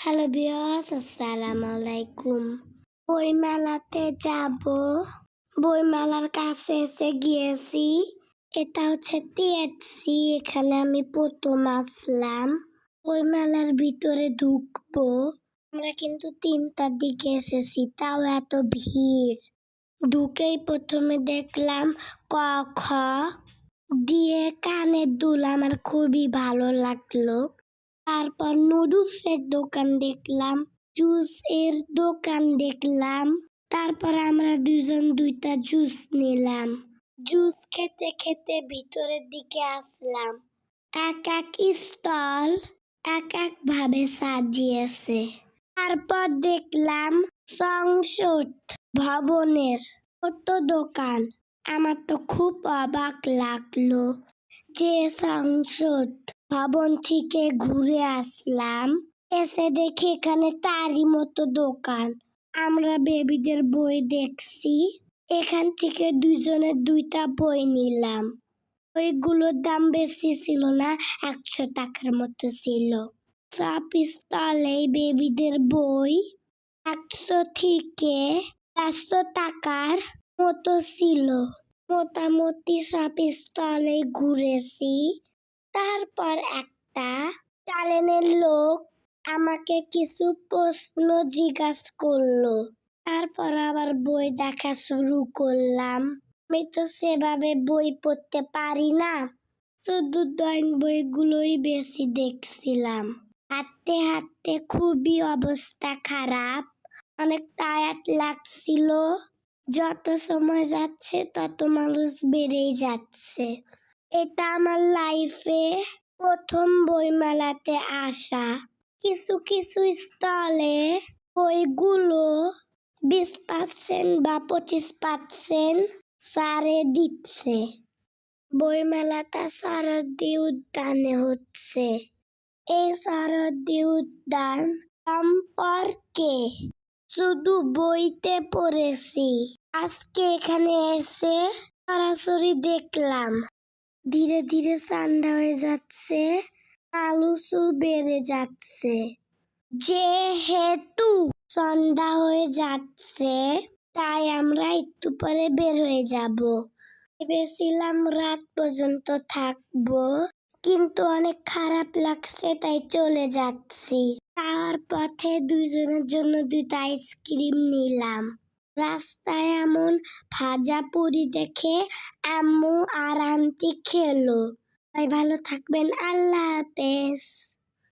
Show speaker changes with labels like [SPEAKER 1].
[SPEAKER 1] Hello viewers, আসসালামু আলাইকুম। বইমেলাতে যাব। বইমেলার কাছে এসে গিয়েছি। এটা হচ্ছে টিএসসি। এখানে আমি প্রথম আসলাম। বইমেলার ভিতরে ঢুকবো। আমরা কিন্তু 3টার দিকে এসেছি, তাও এত ভিড়। ঢুকেই প্রথমে দেখলাম ক খ দিয়ে কানের দুল, আমার খুবই ভালো লাগলো। তারপর নুডলসের দোকান দেখলাম, জুস এর দোকান দেখলাম। তারপর আমরা দুজন 2টা জুস নিলাম। জুস খেতে খেতে ভিতরের দিকে আসলাম। এক এক স্টল এক এক ভাবে সাজিয়েছে। তারপর দেখলাম সংসদ ভবনের কত দোকান। আমার তো খুব অবাক লাগলো যে সংসদ ভবন থেকে ঘুরে আসলাম, এসে দেখি এখানে তারই মতো দোকান। আমরা বেবিদের বই দেখছি। এখান থেকে দুজনের 2টা বই নিলাম। বইগুলোর দাম বেশি ছিল না, 100 টাকার মতো ছিল। সব স্টলেই বেবিদের বই 100 থেকে 400 টাকার মতো ছিল। মোটামুটি সব স্টলে ঘুরেছি। তারপর একটা চ্যানেলের লোক আমাকে কিছু প্রশ্ন জিজ্ঞাসা করলো। তারপর আবার বই দেখা শুরু করলাম। আমি তো সেভাবে বই পড়তে পারি না, শুধু ড্রয়িং বইগুলোই বেশি দেখছিলাম। হাঁটতে হাঁটতে খুবই অবস্থা খারাপ, অনেক টায়ার্ড লাগছিল। যত সময় যাচ্ছে তত মানুষ বেড়েই যাচ্ছে। এটা আমার লাইফে প্রথম বইমেলাতে আসা। কিছু কিছু স্টলে বইগুলো 20% বা 25% ছাড়ে দিচ্ছে। বইমেলাটা শরৎদি উদ্যানে হচ্ছে। এই শরৎদি উদ্যান সম্পর্কে শুধু বইতে পড়েছি, আজকে এখানে এসে সরাসরি দেখলাম। ধীরে ধীরে সন্ধ্যা হয়ে যাচ্ছে, আলুসু বেড়ে যাচ্ছে। যেহেতু সন্ধ্যা হয়ে যাচ্ছে, তাই আমরা একটু পরে বের হয়ে যাব। ভেবেছিলাম রাত পর্যন্ত থাকবো, কিন্তু অনেক খারাপ লাগছে, তাই চলে যাচ্ছি। তার পথে দুজনের জন্য 2টা আইসক্রিম নিলাম। রাস্তায় এমন ভাজা পুরি দেখে আম্মু আর আন্টি খেলো। তাই ভালো থাকবেন, আল্লাহ হাফেজ।